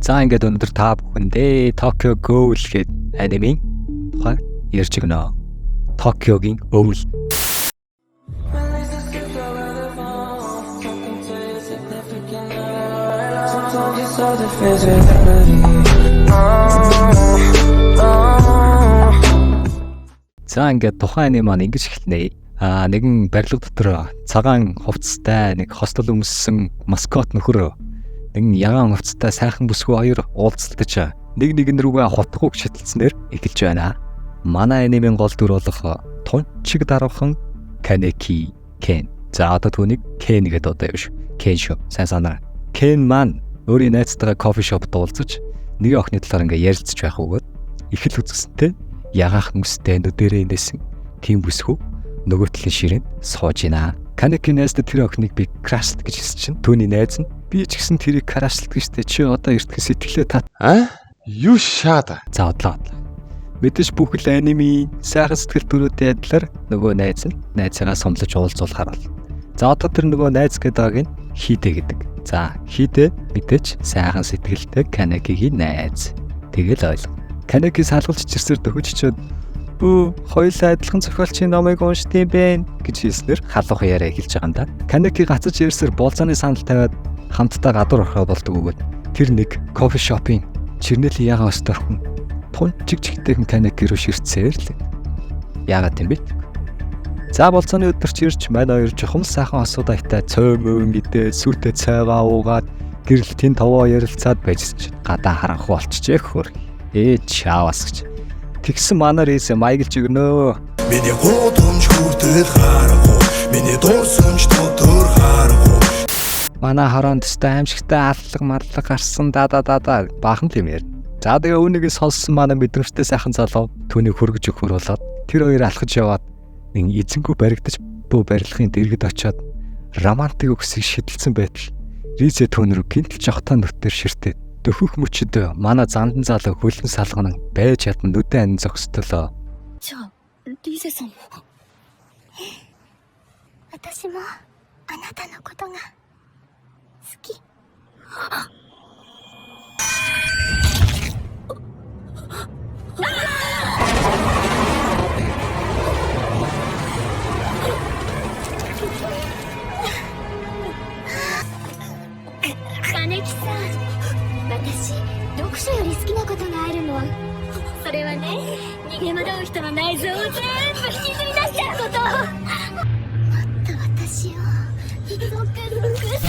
За ингээд өнөөдөр та бүхэндээ Tokyo Ghoul гээд анимын тухай ярьж гэнэ. Токиогийн өвөл. За ингээд тухайн аним маань ингэж эхэлнэ. Нэгэн барилга дотор цагаан хувцастай нэг хостол өмссөн маскот нөхөр нэгэн ягаан хувцастай сайхан бүсгүй хоёр уулзалтаж нэг рүүгээ хутгууг шидэлснээр эхэлж байна. Манай анимын гол дүр болох тунчиг даруухан Kaneki Ken. За одоо түүнийг Ken гэдэг одоо юм шүү. Ken шүү. Сайн санаа. Ken маань өөрийн найзтайгаа кофе шопт уулзаж нэг охины талаар ингээ ярилцж байх өгөөд их л үзэсэнтэй ягаах нүстэй нүдэрээ нээсэн тийм бүсгүй нөгөө талын ширээнд сууж байна. Kaneki-нээс тэр охиныг би крашт гэж хэлсэн чинь түүний найз нь би ч гэсэн тэрийг крашт гэжтэй чи одоо эртхэн сэтгэлээ тат. Юу шаада. За одлоо. Мэдээж бүхэл анимын сайхан сэтгэл төрүүдийн адилаар нөгөө найз нь найзаагаа сомлож уулзуулахаар бол. За одоо тэр нөгөө найз гэдэг нь Хидэ гэдэг. За Хидэ мэдээж сайхан сэтгэлтэй Kaneki-гийн найз. Тэгэл ойлго. Kaneki салгалж чирсээр дөхөжчөөд хоёулаа адилхан зохиолчийн номыг уншдсан бэ гэж хэлснээр халуухан яриа эхэлж байгаа юм да. Kaneki гацаж ярьсаар болзааны санал тавиад хамтдаа гадуур орохоо болдог өгөөд тэр нэг кофе шопын чирнэлийн ягаан өстөр хүн тунчиг чигтэйхэн Kaneki руу ширцээр л. Яагаад юм бэ? За болцооны өдөр ч ирж мань хоёр жохом сайхан асуудайтай цөмөө мэдээ сүртэй цайгаа уугаад гэрэлтийн товоо ярилцаад байжсч гадаа харанхуу болчихжээ хөр. Чаавас гэж. Тэгсэн манаар ийс майглж өгнөө. Миний гудамж хүртэл харахгүй. Миний дуусамж дотор харахгүй. Манай хороонд өстэй аимшигтай аллаг марлаг гарсан даа баахан юм яар. За тэгээ үүнийг сонссон манай мэдрэмжтэй сайхан залуу түүнийг хөргөж өгөхөр болоод тэр хоёр алхаж яваад нэг эзэнгүй баригдаж бөө барилгын дэргэд очиод романтик өгсөй шидэлсэн байтал Ризе түүн рүү гинтл жохтаа нүтээр ширтээд дөхөх мөчөд манай зандан залуу хөлн салгана байж ятан нүдэн ан зогсдолоо. Ризе сан. 私もあなたのことが好き。Kanekiさん、私読書より好きなことがあるの。それはね、逃げ惑う人の内臓を全部引きずり出しちゃうこと。もっと私をゾクゾクさせて。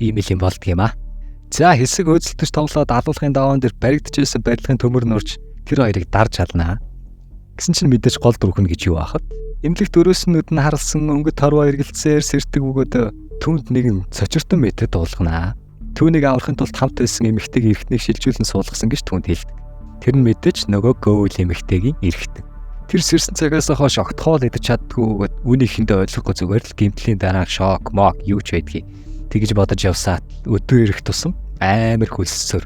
Ийм л юм болдгийм аа. За хэсэг хөөцөлдөж тоглоод алуулахын даваан дээр баригдчихсэн барилгын төмөр нурж тэр хоёрыг дарж чаднаа. Гэсэн чинь мэдээж гол дүрхэн гэж юу аахад эмнэлэг дөрөөснүүд нь харалсан өнгөт торвоо эргэлцээр сэрдэг өгөөд түүнд нэгэн цочиртон мэтэд дуулгана. Түүнийг аврахын тулд хамт байсан эмэгтэйг эрхтнийг шилжүүлэн суулгасан гэж түүнд хэлдэг. Тэр нь мэдээж нөгөө Ghoul эмэгтэйгийн эрхтэн. Тэр сэрсэн цагаас хойш огтхоол идэж чаддгүй өгөөд үүнийхэндээ ойлгохгүй зүгээр л гэмтлийн дараа шок мок юу ч байдгийг тэгж бодож явсаад өдөр ирэх тусам амар хөлсөөр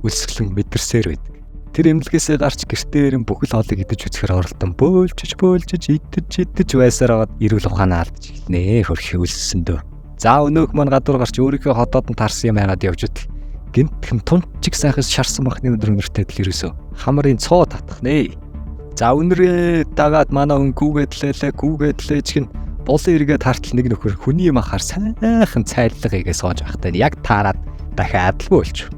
үлсгэлэн мэдэрсээр байдаг. Тэр эмнэлгээсээ гарч гэртээр нь бүхэл хоолыг идэж үзэхээр оролдон бөөлжж идэж байсаар ирүүл ухаанаа алдаж эхэлнэ хөрх үлссэндөө. За өнөөх маань гадуур гарч өөрийнхөө ходоод нь тарсан юм яагаад явж идэл гинтхэн тунчиг сайхас шарсан махны өндөр нэртэй л ерөөсөө хамрын цоо татах нэ. За өнөрөө дагаад манай хүн гүүгээдлээ чин булын эргээд хартал нэг нөхөр хүний юм ахаар сайхан цайлга игээ сууж ахтай яг таарад дахиад л бөөлч.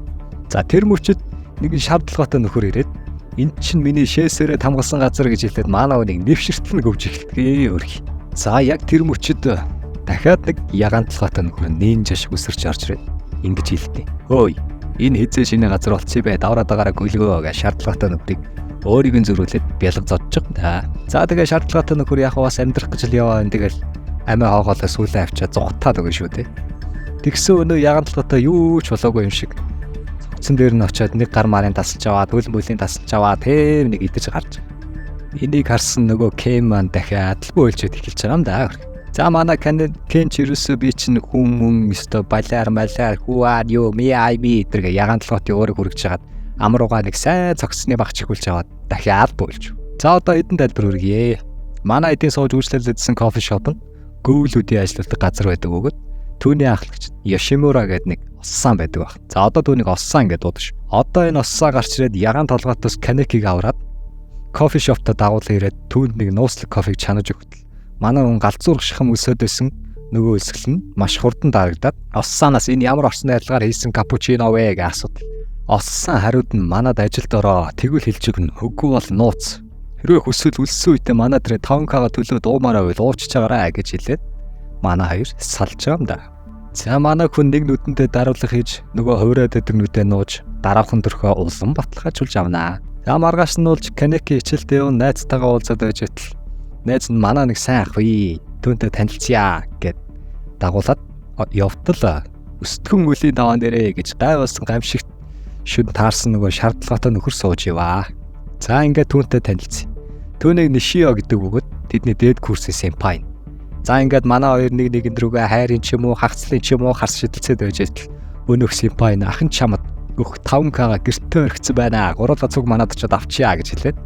За тэр мөчөд нэгэн шавдлагатай нөхөр ирээд эн чинь миний шээсээрээ хамгаалсан газар гэж хэлээд манай хүнийг нэвширтэл гөвж эхэлдэг өөрхий. За яг тэр мөчөд дахиад нэг ягаан талгаатай нөхөр нинж шиг үсэрч орж ирээд ингэж хэлдэг. Хөөе энэ хизээ шинэ газар болцсон бай давраад байгаараа гүйлгөө гэж шаардлагатай нөхрийг өөрийг нь зөрүүлээд бялга зодчих та. За тэгээ шаардлагатай нөхөр яг бас амьдрах гэж л яваа. Тэгэл амиа хоогоолоо сүүлээ авчаад зугатаад өгнө шүү дээ. Тэгсэн өнөө ягаан талгаатай юу ч болоогүй юм шиг цогцсон дээр нь очиод нэг гар марын тасалж аваад хөл мөлийн тасалж аваад тэр нэг идэж гарч. Энийг харсан нөгөө Ken маань дахиад л бөөлжөд эхэлж байгаа юм да. За манай Ken ч ерөөсөө би чинь хүн өстө балаар малаар хууаа юу ми тэргээ ягаан талгаатын өөрөг хүргэж хагаад амруугаа нэг сайн цогцсны багч хөлж аваад дахиад бөөлж. За одоо эдэн тайлбар хүргье. Манай эдийн сууж үйлчлүүлсэн кофе шоп нь гүйлүүдийн ажилладаг газар байдаг бөгөөд түүний ахлагч Yoshimura гэдэг нэг оссан байдаг баг. За одоо түүнийг оссан гэдэг дуудаж. Одоо энэ оссаа гарч ирээд ягаан толгойтоос Kaneki-г аваад кофе шоптод дагуулсан ирээд түүнд нэг нууцлаг кофег чанаж өгтөл. Манай хүн галзуурх шахам өсөөд байсан нөгөө өсгөл нь маш хурдан дарагдаад оссанаас энэ ямар орчны арилгаар хийсэн капучино вэ гэж асуудал. Оссан хариуд нь манад ажилд ороо тэгвэл хэлж өгнө. Үгүй бол нууц. Хэрвээ хүсвэл үлссэн үедээ манай дээр 5К-га төлөө дуумаараа байл уучж чагараа гэж хэлээд манай хоёр салж байгаа юм да. За манай хүн нэг нүдэндээ даруулах хийж нөгөө хувраад өдөр нүдээ нууж дараахан төрхөө улам баталгаажуулж авнаа. За маргааш нь уулж Kaneki хичээлдээ явна найзтайгаа уулзаад байж байтал найз нь манай нэг сайн ах бий түүнтэй танилцъя гэд дагуулад явтал өстгөн үлийн даваан дээрээ гэж гайвуулсан гамшигт шүд таарсан нөгөө шаардлагатай нөхөр сууж иваа. За ингээд түүнтэй танилцъя. Түүнийг Nishio гэдэг бөгөөд тэдний дээд курсын сенпай. За ингээд манай хоёр нэг нэгэнд рүүгээ хайрын ч юм уу хагцлын ч юм уу харс шидэлцээд байж байтал өнөөх сенпай нь ахын чамд өөх 5К-га гэртээ өргөцсөн байна. Гурлаа цуг манад очиод авчия гэж хэлээд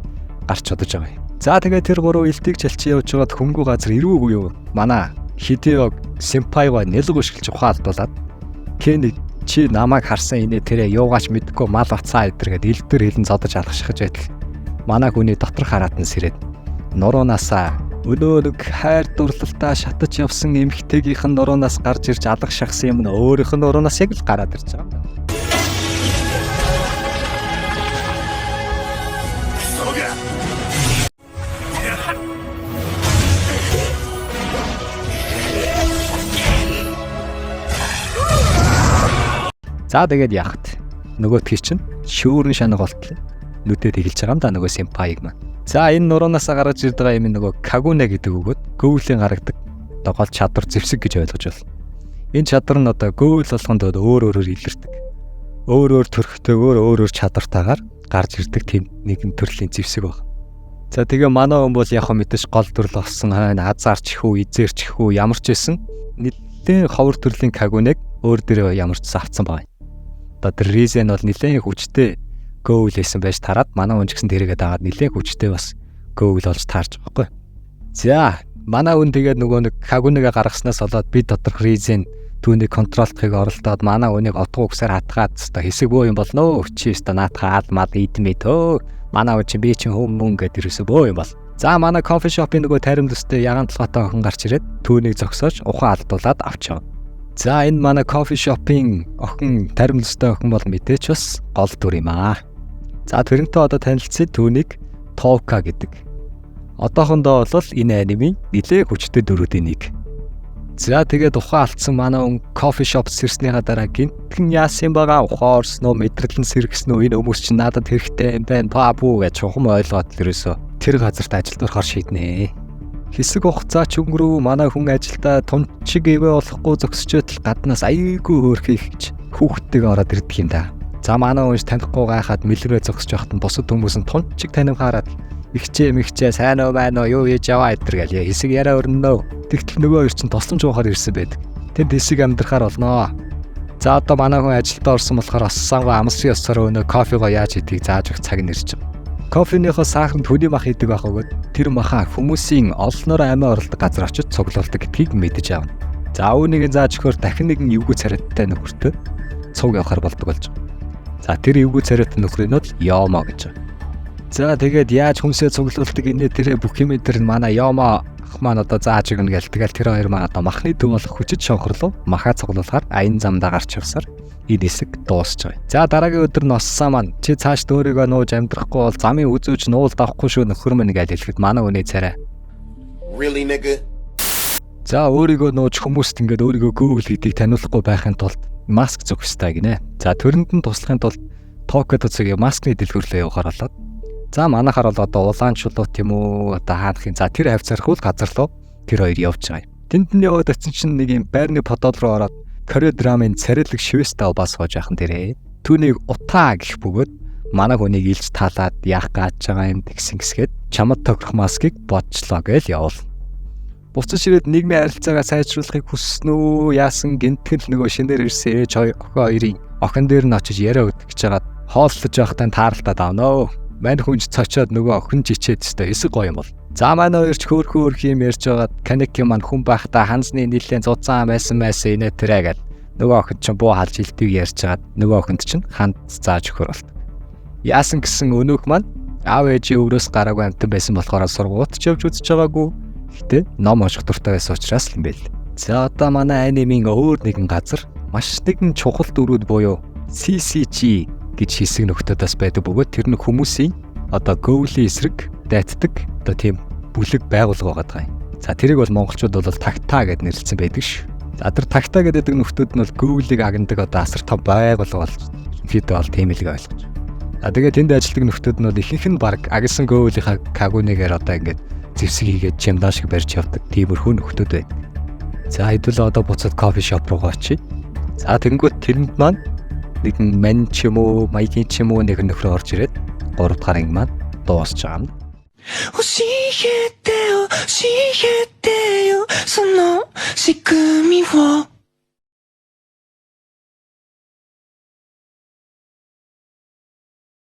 гарч чадаж байгаа юм. За тэгээд тэр гурав илтийг чалчин явж байгаад хөнгүү газар ирүүгүй юу? Манай Hideo сенпайгаа нэлэг өшгөлж ухаалдуулаад Ken чи намайг харсан инээ тэрэ юугаач мэдгүй мал уцаа идэргээд элдэр хэлэн зодож алгашхаж байтал манай хүний дотор хараатан сэрээд нуруунасаа өнөө нэг хайр дурлалтаа шатаж явсан эмхтэйгийнх нь нуруунаас гарч ирж алга шахсан юм нь өөрийнх нь нуруунаас яг л гараад ирж байгаа юм. За тэгээд яахт нөгөөдхий чинь шүүрэн шанаг болтлоо нүдэд эхэлж байгаа юм да нөгөө сенпайг маань. За энэ нуруунасаа гарч ирж байгаа юм нөгөө Kagune гэдэг үгүүд гөөвлийн гаргадаг гол чадвар зэвсэг гэж ойлгож байна. Энэ чадвар нь одоо гөөвл болгонд өөр өөрөөр илэрдэг. Өөр төрхтэйгээр өөр чадвартайгаар гарч ирдэг тийм нэгэн төрлийн зэвсэг баг. За тэгээ манай хүн бол яг мэдээж гол төрөл болсон хойно азарч хүү, изэрч хүү ямар ч байсан нэлээд ховор төрлийн Kagune-г өөр дээрээ ямар ч авцсан байна. Одоо тэр Rizen бол нэлээд хүчтэй гөөвл хийсэн байж тараад манай хүн ч гэсэн тэрийгээ дагаад нэлээд хүчтэй бас гөөвл болж таарч байгаа байхгүй. За манай хүн тэгээд нөгөө нэг Kagune-г гаргаснаас болоод бид доторх Rizen түүнийг контролдохыг оролдоод манай хүнийг одгоо үгсээр хатгаад өстой хэсэг бөө юм болно. Чи өстой наатахад мад идмэт өө. Манай хүн чи би чи хүмүүн гэдэг ерөөсөө бөө юм бол. За манай кофе шопын нөгөө таримдстай ягаан толгойтой охин гарч ирээд түүнийг зогсоож ухаан алдуулаад авчаа. За энэ манай кофе шопын охин таримдстай охин бол мэдээч бас гол дүр юм аа. За тэрнтэй одоо танилцсан түүнийг Touka гэдэг. Одоохондоо бол энэ анимын нэлээд хүчтэй дүрүүдийн нэг. За тэгээд ухаан алдсан манай хүн кофе шоп сэрснийхаа дараа гинтхэн яасан байгаа ухаан орсноо мэдрэлэн сэргсэн үү энэ хүмүүс чинь надад хэрэгтэй юм байна бабу гэж чухам ойлгоод тэрөөсөө тэр газарт ажилд орохоор шийднэ. Хэсэг хугацаа ч өнгөрөв манай хүн ажилдаа тунчиг ивэ болохгүй зогсож байтал гаднаас аяйгүй хөөрхий гэж хүүхдтэйг ороод ирдэг юм да. За манай хүн танихгүй гайхаад мэлрээ зогсож байхад нь бусад хүмүүс нь тунчиг танив хараад мэгчээ сайн уу байна уу юу хийж яваа гэдэргээл хэсэг яриа өрнөнөө. Тэгтэл нөгөө хоёр чинь тосломж уухаар ирсэн байдаг. Тэнд хэсэг амьдрахаар болноо. За одоо манай хүн ажилдаа орсон болохоор оссангаа амсын ёсоор өнөө кофего яаж идэх зааж өгөх цаг нь ирж байгаа. Кофенийхөө сахарт хөний мах идэг байхагд тэр маха хүмүүсийн олноор амиа оролдог газар очиж цуглуулдаг гэдгийг мэдэж авна. За үүнийг зааж өгөхөөр дахин нэгэн эвгүй царайтай нөхөртөө цуг явахаар болдог болж байгаа. За тэр эвгүй царайтай нөхрийн нь Yomo гэж байна. За тэгээд яаж хүнсээ цуглуулдаг инээ тэрэ бүх юм дээр манай Yomo ах маань одоо зааж өгнө гээл тэгэл тэр хоёр маань одоо махны төв болох хүчит шонхорлоо махаа цуглуулахаар аян замдаа гарч явсаар энэ хэсэг дуусч байгаа. За дараагийн өдөр нь оссаа маань чи цааш өөрийгөө нууж амьдрахгүй бол замын үзүүч нуулд авахгүй шүү нөхөр мэн гээл хэлэхэд манай үний царай. Really nigga? За өөрийгөө нууж хүмүүст ингээд өөрийгөө гүүгэл гэдгийг таниулахгүй байхын тулд маск зөх ёстой гинэ. За төрөнд нь туслахын тулд Tokyo цэгийн маскны дэлгүүрлээ явахаар болоод за манайхаар бол одоо улаан чулуут юм уу одоо хаанхын за тэр хавцархуул газар руу тэр хоёр явж байгаа юм. Тэнд нь яваад очсон чинь нэг юм байрны подол руу ороод Корей драмын царилэг шивэстэ бас сууж яхан дээрээ. Түүнийг утаа гэх бөгөөд манай хүнийг илж таалаад яах гэж байгаа юм тэгсгээд чамд тохирох маскыг бодчлоо гэж явуул. Буцаж ирээд нийгмийн харилцаагаа сайжруулахыг хүссэн үү яасан гинтгэл нөгөө шинээр ирсэн ээж хоёрын охин дээр нь очиж яриа өгдөг гэж хагаад хооллож байхдаа таарлтаад авнаа. Мань хүнж цочоод нөгөө охин жичээд өстой эсэг гоё юм бол. За манай хоёр ч хөөрхөн юм ярьж байгаад Канеки маань хүн байхдаа хансны нийлэн зузаан байсан инээ тэрэ гэл нөгөө охид чинь буу халж хилдэг ярьж байгаад нөгөө охинд чинь ханд зааж өгөхөр болт. Яасан гэсэн өнөөх маань аав ээжийн өврөөс гараагүй амтан байсан болохоор сургуульд ч явж үзэж байгаагүй. Гэтэ ном унших дуртай байсан учраас л юм байл. За одоо манай анимын өөр нэгэн газар маш нэгэн чухал дүрүүд буюу CCG гэж хэсэг нөхдөөс байдаг бөгөөд тэр нь хүмүүсийн одоо гоулийн эсрэг дайтдаг одоо тийм бүлэг байгуулга байгаа юм. За тэрийг бол монголчууд бол тагтаа гэд нэрлэсэн байдаг ш. За тэр тагтаа гэдэг нөхдүүд нь бол гоулийг агнадаг одоо асар том байгуулга болж бид бол тийм л ойлгож. За тэгээд тэнд ажилладаг нөхдүүд нь бол ихэнх нь баг агсан гоулийнхаа кагуныгээр одоо ингээд зэвсэг хийгээд чимдаа шиг барьж явдаг тиймэрхүү нөхдүүд байдаг. За хэдүүл одоо буцаад кофе шоп руу очие. За тэнгуут тэрэнд маань нэгэн мань ч юм уу, маягийн ч юм уу нэг нөхрөө орж ирээд 3 дахь анги маань дуусч байгаа юм. 教えてよその仕組みを